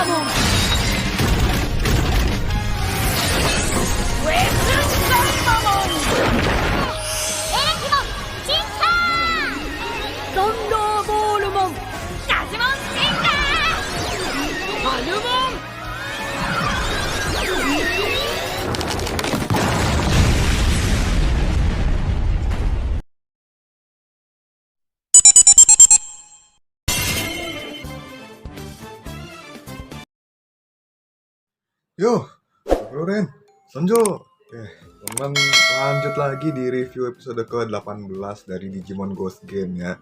Gamamon! Weapon Gamamon! Erekimon! Shinka! Thunder Ballmon! Gazumon Shinka! Balumon! Yo, Bro Ren, Sonjo. Teman lanjut lagi di review episode ke-18 dari Digimon Ghost Game ya.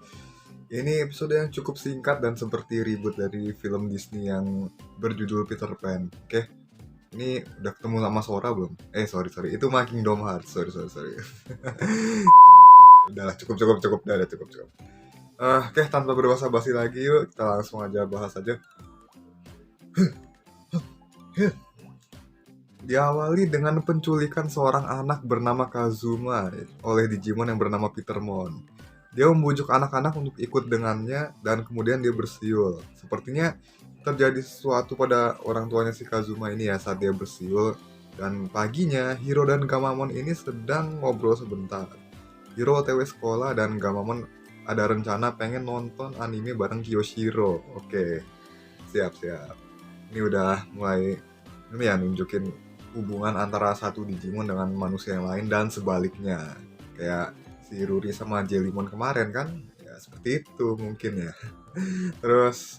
Ini episode yang cukup singkat dan seperti reboot dari film Disney yang berjudul Peter Pan. Oke, ini udah ketemu sama Sora belum? Sorry, itu mah Kingdom Hearts. Sorry. Udahlah, cukup. Udah cukup. Oke, tanpa berbasa-basi lagi yuk, kita langsung aja bahas aja. Diawali dengan penculikan seorang anak bernama Kazuma oleh Digimon yang bernama Petermon. Dia membujuk anak-anak untuk ikut dengannya dan kemudian dia bersiul. Sepertinya terjadi sesuatu pada orang tuanya si Kazuma ini ya saat dia bersiul. Dan paginya, Hiro dan Gamamon ini sedang ngobrol sebentar. Hiro OTW sekolah dan Gamamon ada rencana pengen nonton anime bareng Kyoshiro. Oke, siap. Ini udah mulai ini ya nunjukin hubungan antara satu Digimon dengan manusia yang lain dan sebaliknya. Kayak si Ruri sama Jellymon kemarin kan, ya seperti itu mungkin ya. Terus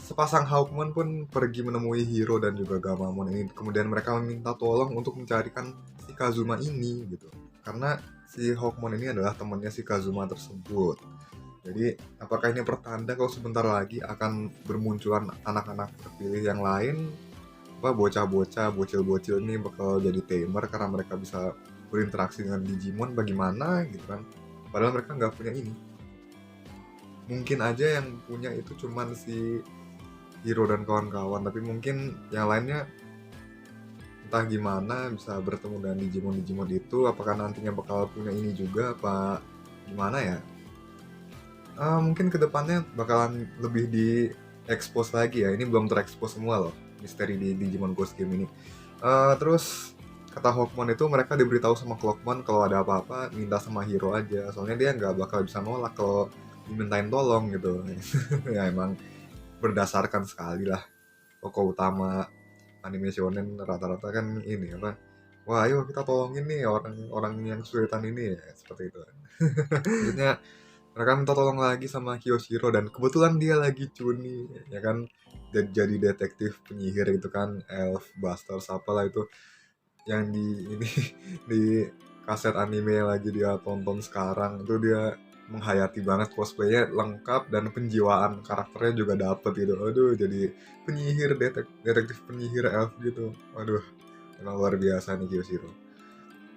sepasang Hawkmon pun pergi menemui Hiro dan juga Gamamon ini. Kemudian mereka meminta tolong untuk mencarikan si Kazuma ini gitu. Karena si Hawkmon ini adalah temannya si Kazuma tersebut. Jadi apakah ini pertanda kalau sebentar lagi akan bermunculan anak-anak terpilih yang lain? Bocah-bocah, bocil-bocil ini bakal jadi tamer karena mereka bisa berinteraksi dengan Digimon bagaimana gitu kan. Padahal mereka nggak punya ini. Mungkin aja yang punya itu cuman si Hiro dan kawan-kawan, tapi mungkin yang lainnya entah gimana bisa bertemu dengan Digimon itu. Apakah nantinya bakal punya ini juga apa gimana ya? Mungkin kedepannya bakalan lebih di expose lagi ya. Ini belum terekspos semua loh misteri di Digimon Ghost Game ini. Terus kata Hawkmon itu mereka diberitahu sama Clockmon kalau ada apa-apa minta sama Hiro aja. Soalnya dia nggak bakal bisa nolak kalau dimintain tolong gitu. Ya emang berdasarkan sekali lah. Tokoh utama anime shonen rata-rata kan ini apa? Wah ayo kita tolongin nih orang yang kesulitan ini ya. Seperti itu. Selanjutnya mereka minta tolong lagi sama Kyoshiro dan kebetulan dia lagi cuni ya kan, jadi detektif penyihir itu kan, Elf Busters apalah itu yang di ini di kaset anime yang lagi dia tonton sekarang itu. Dia menghayati banget, cosplaynya lengkap dan penjiwaan karakternya juga dapet gitu. Aduh, jadi penyihir, detektif penyihir elf gitu. Aduh, emang luar biasa nih Kyoshiro.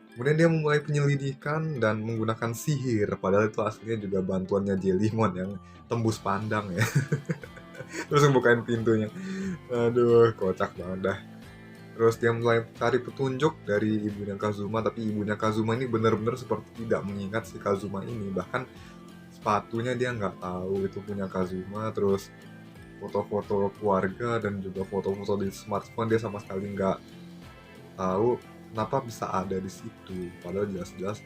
Kemudian dia memulai penyelidikan dan menggunakan sihir, padahal itu aslinya juga bantuannya Jellymon yang tembus pandang ya. Terus ngebukain pintunya. Aduh, kocak banget dah. Terus dia mulai cari petunjuk dari ibunya Kazuma, tapi ibunya Kazuma ini benar-benar seperti tidak mengingat si Kazuma ini. Bahkan sepatunya dia nggak tahu itu punya Kazuma. Terus foto-foto keluarga dan juga foto-foto di smartphone dia sama sekali nggak tahu kenapa bisa ada di situ, padahal jelas-jelas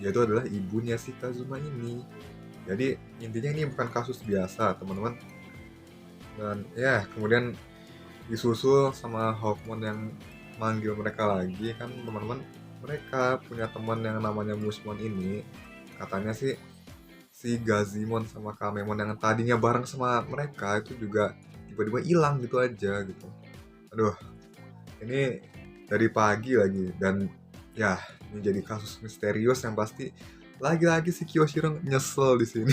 dia itu adalah ibunya si Kazuma ini. Jadi intinya ini bukan kasus biasa teman-teman. Dan ya kemudian disusul sama Hawkmon yang manggil mereka lagi kan teman-teman. Mereka punya teman yang namanya Mushmon ini. Katanya sih si Gazimon sama Kamemon yang tadinya bareng sama mereka itu juga tiba-tiba hilang gitu aja gitu. Aduh, ini dari pagi lagi dan ya ini jadi kasus misterius yang pasti lagi-lagi si Kyoshiro nyesel di sini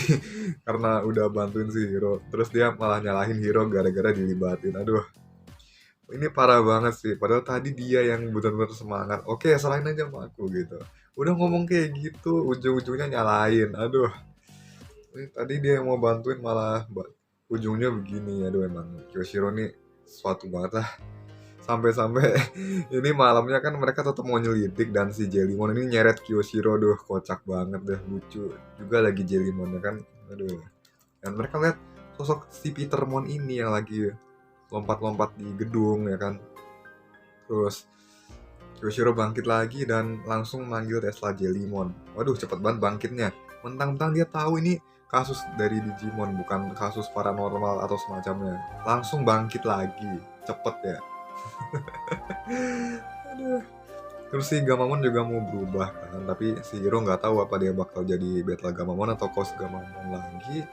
karena udah bantuin si Hiro, terus dia malah nyalahin Hiro gara-gara dilibatin. Aduh, ini parah banget sih, padahal tadi dia yang benar-benar semangat. Oke, serahin aja sama aku gitu, udah ngomong kayak gitu ujung-ujungnya nyalahin. Aduh, ini tadi dia yang mau bantuin malah ujungnya begini. Aduh, emang Kyoshiro nih suatu banget lah. Sampai-sampai ini malamnya kan mereka tetap mau nyelidik dan si Jellymon ini nyeret Kyoshiro. Duh, kocak banget deh, lucu juga lagi Jellymonnya kan. Aduh. Dan mereka lihat sosok si Petermon ini yang lagi lompat-lompat di gedung ya kan. Terus Yoshiro bangkit lagi dan langsung manggil Tesla Jellimon. Waduh, cepet banget bangkitnya. Mentang-mentang dia tahu ini kasus dari Digimon, bukan kasus paranormal atau semacamnya. Langsung bangkit lagi. Cepet ya. Aduh. Terus si Gamamon juga mau berubah kan, tapi si Hiro nggak tahu apa dia bakal jadi Battle Gamamon atau Cos Gamamon lagi.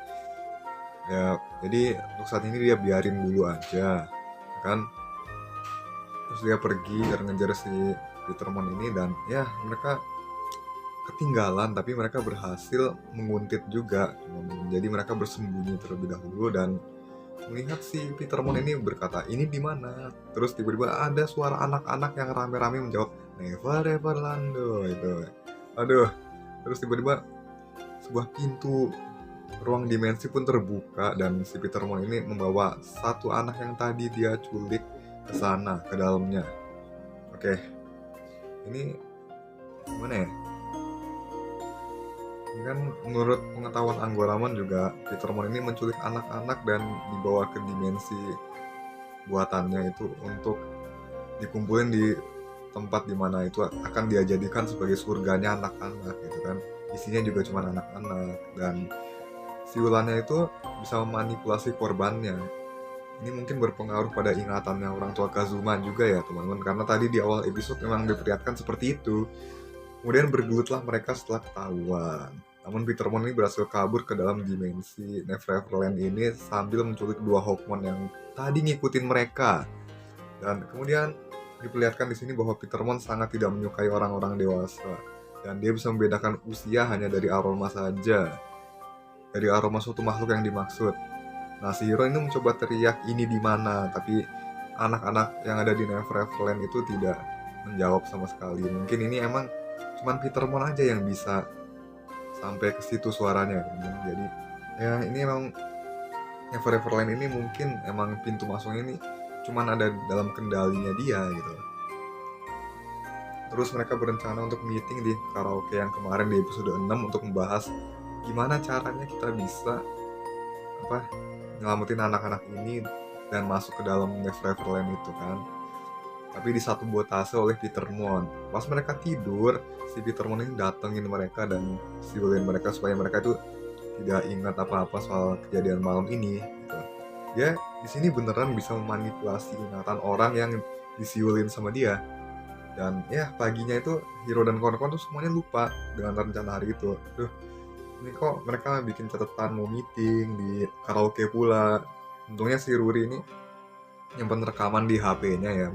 Ya, jadi untuk saat ini dia biarin dulu aja, kan. Terus dia pergi dan ngejar si Petermon ini dan ya mereka ketinggalan, tapi mereka berhasil menguntit juga. Jadi mereka bersembunyi terlebih dahulu dan melihat si Petermon ini berkata, "Ini di mana?" Terus tiba-tiba ada suara anak-anak yang rame-rame menjawab, "Never ever Lando." Itu. Aduh. Terus tiba-tiba sebuah pintu ruang dimensi pun terbuka dan si Petermon ini membawa satu anak yang tadi dia culik ke sana, ke dalamnya. Oke. Ini gimana ya? Kan menurut pengetahuan Anggoramon juga Petermon ini menculik anak-anak dan dibawa ke dimensi buatannya itu untuk dikumpulin di tempat dimana itu akan dia jadikan sebagai surganya anak-anak gitu kan. Isinya juga cuma anak-anak dan si ulannya itu bisa memanipulasi korbannya. Ini mungkin berpengaruh pada ingatannya orang tua Kazuma juga ya teman-teman, karena tadi di awal episode memang diperlihatkan seperti itu. Kemudian bergelutlah mereka setelah ketahuan. Namun Petermon ini berhasil kabur ke dalam dimensi Neverland ini sambil menculik dua Hawkmon yang tadi ngikutin mereka. Dan kemudian diperlihatkan di sini bahwa Petermon sangat tidak menyukai orang-orang dewasa. Dan dia bisa membedakan usia hanya dari aroma saja. Dari aroma suatu makhluk yang dimaksud. Nah, si Hiro ini mencoba teriak ini di mana, tapi anak-anak yang ada di Neverland itu tidak menjawab sama sekali. Mungkin ini emang cuman Petermon aja yang bisa sampai ke situ suaranya. Jadi ya ini emang Neverland ini mungkin emang pintu masuknya ini cuman ada dalam kendalinya dia gitu. Terus mereka berencana untuk meeting di karaoke yang kemarin di episode 6 untuk membahas gimana caranya kita bisa nyelamatin anak-anak ini dan masuk ke dalam Neverland itu kan. Tapi disabotase oleh Petermon. Pas mereka tidur, si Petermon ini datengin mereka dan siulin mereka supaya mereka itu tidak ingat apa-apa soal kejadian malam ini. Gitu. Dia di sini beneran bisa memanipulasi ingatan orang yang disiulin sama dia. Dan ya paginya itu Hiro dan kawan-kawan tuh semuanya lupa dengan rencana hari itu. Duh, ini kok mereka bikin catatan mau meeting di karaoke pula. Untungnya si Ruri ini nyimpen rekaman di HP-nya ya.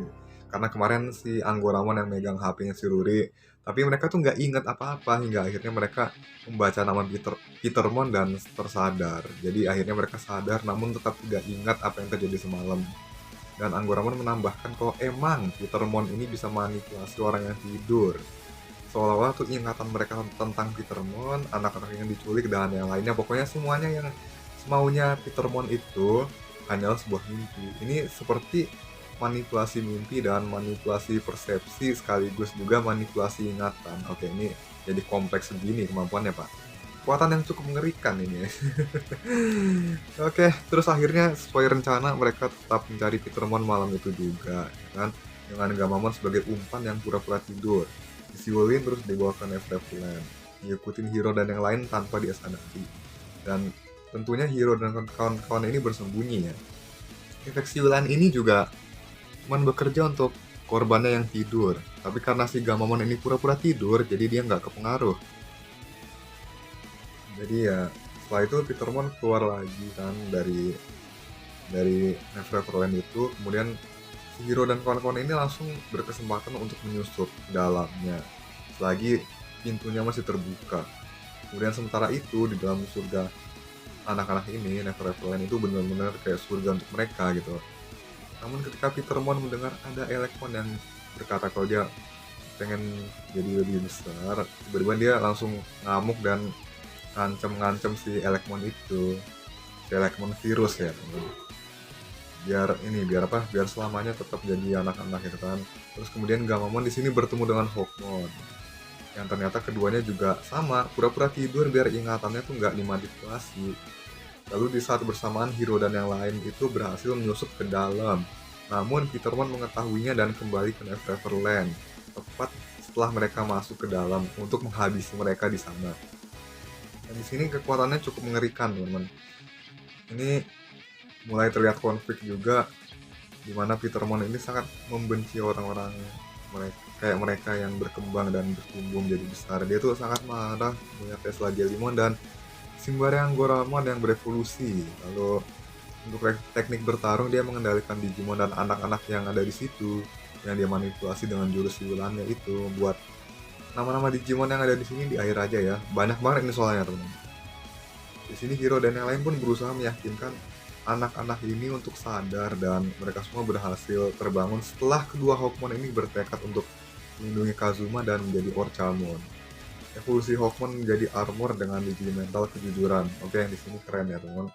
Karena kemarin si Anggoramon yang megang HP-nya si Ruri. Tapi mereka tuh nggak ingat apa-apa hingga akhirnya mereka membaca nama Petermon dan tersadar. Jadi akhirnya mereka sadar namun tetap tidak ingat apa yang terjadi semalam. Dan Anggoramon menambahkan kalau emang Petermon ini bisa manipulasi orang yang tidur. Seolah-olah tuh ingatan mereka tentang Petermon, anak-anak yang diculik dan yang lainnya. Pokoknya semuanya yang semaunya Petermon itu hanyalah sebuah mimpi. Ini seperti manipulasi mimpi dan manipulasi persepsi sekaligus juga manipulasi ingatan. Oke, ini jadi kompleks begini kemampuannya, Pak. Kekuatan yang cukup mengerikan ini. Oke, terus akhirnya sesuai rencana mereka tetap mencari Petermon malam itu juga, kan? Dengan Gamamon sebagai umpan yang pura-pura tidur. Disiulin terus dibawa ke Neverland. Diikutin Hiro dan yang lain tanpa dia sadari. Dan tentunya Hiro dan kawan-kawan ini bersembunyi ya. Efek siulan ini juga cuman bekerja untuk korbannya yang tidur. Tapi karena si Gamamon ini pura-pura tidur, jadi dia nggak kepengaruh. Jadi ya setelah itu Petermon keluar lagi kan dari Neverland itu. Kemudian si Hiro dan kawan-kawan ini langsung berkesempatan untuk menyusup ke dalamnya selagi pintunya masih terbuka. Kemudian sementara itu di dalam surga anak-anak ini, Neverland itu benar-benar kayak surga untuk mereka gitu. Namun ketika Petermon mendengar ada Elekmon yang berkata kalau dia pengen jadi lebih besar, tiba-tiba dia langsung ngamuk dan ngancem si Elekmon itu, si Elekmon virus ya. Biar selamanya tetap jadi anak-anak gitu kan. Terus kemudian Gamamon di sini bertemu dengan Hawkmon yang ternyata keduanya juga sama, pura-pura tidur biar ingatannya tuh nggak dimanipulasi. Lalu di saat bersamaan Hiro dan yang lain itu berhasil menyusup ke dalam. Namun Petermon mengetahuinya dan kembali ke Neverland tepat setelah mereka masuk ke dalam untuk menghabisi mereka di sana. Dan di sini kekuatannya cukup mengerikan, teman-teman. Ini mulai terlihat konflik juga, di mana Petermon ini sangat membenci orang-orang mereka yang berkembang dan bertumbuh menjadi besar. Dia tuh sangat marah melihat Tesla Jellyman dan Simbareang Goramon yang berevolusi. Lalu untuk teknik bertarung dia mengendalikan Digimon dan anak-anak yang ada di situ, yang dia manipulasi dengan jurus siulannya itu buat nama-nama Digimon yang ada di sini di akhir aja ya. Banyak banget ini soalnya, teman. Di sini Hiro dan yang lain pun berusaha meyakinkan anak-anak ini untuk sadar dan mereka semua berhasil terbangun setelah kedua Hawkmon ini bertekad untuk melindungi Kazuma dan menjadi Orchamon. Evolusi Hawkmon menjadi armor dengan Digimental kejujuran. Oke, yang di sini keren ya, teman.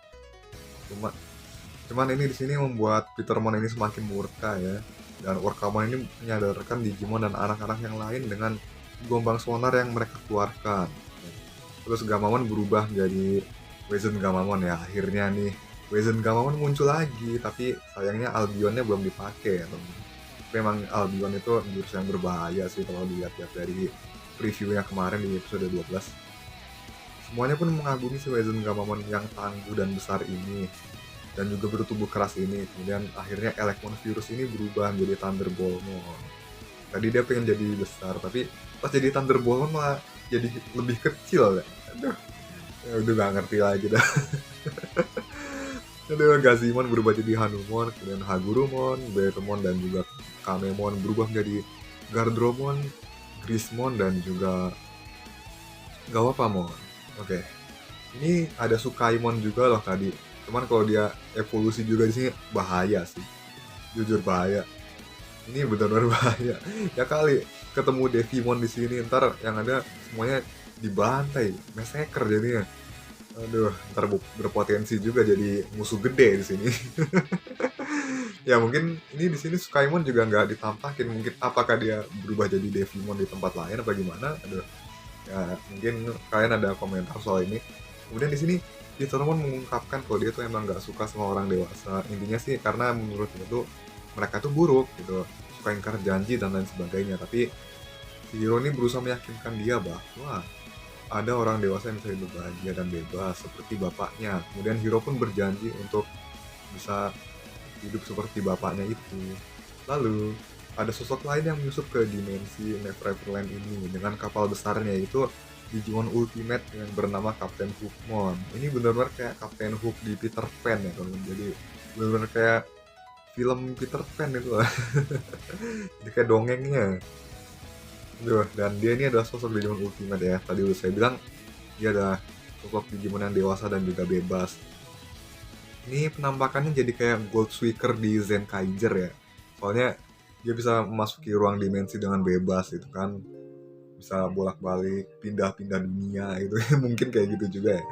Cuman ini di sini membuat Petermon ini semakin murka ya. Dan Orchamon ini menyadarkan Digimon dan anak-anak yang lain dengan gelombang sonar yang mereka keluarkan. Terus Gamamon berubah menjadi Wezen Gamamon ya. Akhirnya nih Wezen Gamamon muncul lagi, tapi sayangnya Albionnya belum dipakai ya, teman. Memang Albion itu jurus yang berbahaya sih kalau dilihat-lihat dari previewnya kemarin di episode 12. Semuanya pun mengagumi si Wezen Gamamon yang tangguh dan besar ini dan juga bertubuh keras ini. Kemudian akhirnya Elecmon Virus ini berubah menjadi Thunderboltmon. Tadi dia pengen jadi besar, tapi pas jadi Thunderboltmon malah jadi lebih kecil ya. Aduh, udah gak ngerti lagi dah. Aduh, Gazimon berubah jadi Hanumon, kemudian Hagurumon, Bearmon dan juga Kamemon berubah menjadi Gardromon, Grismon dan juga Gawapamon. Oke. Ini ada Sukaimon juga loh tadi. Cuman kalau dia evolusi juga di sini bahaya sih. Jujur bahaya. Ini benar-benar bahaya. Ya kali ketemu Devimon di sini ntar yang ada semuanya dibantai, massacre jadinya. Aduh, ntar berpotensi juga jadi musuh gede di sini. Ya mungkin ini di sini Sukaimon juga nggak ditampakin, mungkin apakah dia berubah jadi Devimon di tempat lain apa gimana? Aduh, ya mungkin kalian ada komentar soal ini. Kemudian di sini Petermon mengungkapkan kalau dia tuh emang nggak suka sama orang dewasa. Intinya sih karena menurut dia tuh mereka tuh buruk gitu, suka ingkar janji dan lain sebagainya. Tapi si Hiro ini berusaha meyakinkan dia bahwa ada orang dewasa yang bisa hidup bahagia dan bebas seperti bapaknya. Kemudian Hiro pun berjanji untuk bisa hidup seperti bapaknya itu. Lalu ada sosok lain yang menyusup ke dimensi Neverland ini dengan kapal besarnya, yaitu Digimon Ultimate yang bernama Captain Hookmon. Ini benar-benar kayak Captain Hook di Peter Pan ya, teman. Jadi benar-benar kayak film Peter Pan itu lah. Jadi kayak dongengnya. Duh, dan dia ini adalah sosok Digimon Ultimate ya. Tadi udah saya bilang dia adalah sosok Digimon yang dewasa dan juga bebas. Ini penampakannya jadi kayak Gold Suiker di Zenkaiger ya. Soalnya dia bisa memasuki ruang dimensi dengan bebas gitu kan. Bisa bolak-balik, pindah-pindah dunia gitu. Mungkin kayak gitu juga ya.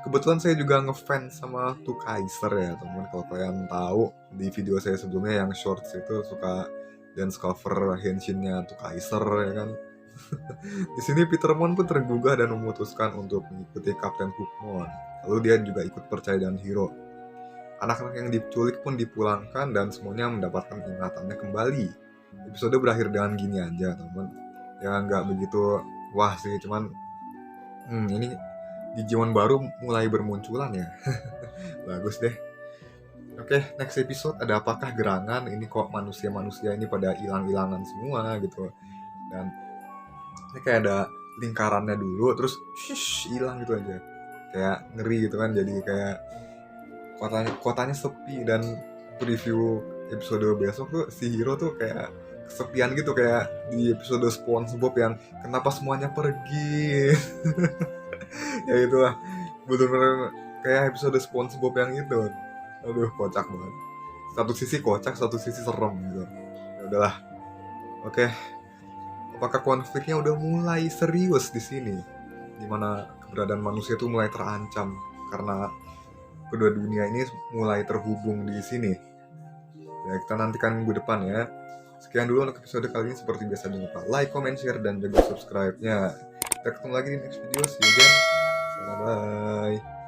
Kebetulan saya juga ngefans sama Tukaiser ya, teman. Kalau kalian tahu di video saya sebelumnya yang shorts itu suka dance cover Henshin-nya Tukaiser ya kan. Di sini Petermon pun tergugah dan memutuskan untuk mengikuti Captain Hookmon. Lalu dia juga ikut percaya dengan Hiro. Anak-anak yang diculik pun dipulangkan dan semuanya mendapatkan ingatannya kembali. Episode berakhir dengan gini aja, teman. Ya nggak begitu wah sih, cuman ini Digimon baru mulai bermunculan ya. Bagus deh. Oke, next episode ada apakah gerangan? Ini kok manusia-manusia ini pada hilang-hilangan semua gitu. Dan ini kayak ada lingkarannya dulu, terus hilang gitu aja. Kayak ngeri gitu kan, jadi kayak kotanya sepi. Dan preview episode besok tuh si Hiro tuh kayak kesepian gitu, kayak di episode SpongeBob yang kenapa semuanya pergi. Ya itulah, bener-bener kayak episode SpongeBob yang itu. Aduh, kocak banget. Satu sisi kocak, satu sisi serem gitu. Ya udahlah. Oke. Apakah konfliknya udah mulai serius di sini? Dimana keberadaan manusia itu mulai terancam karena kedua dunia ini mulai terhubung di sini. Ya, kita nantikan minggu depan ya. Sekian dulu untuk episode kali ini. Seperti biasa, jangan lupa like, comment, share, dan juga subscribe-nya. Kita ketemu lagi di next video. See you again. Bye-bye.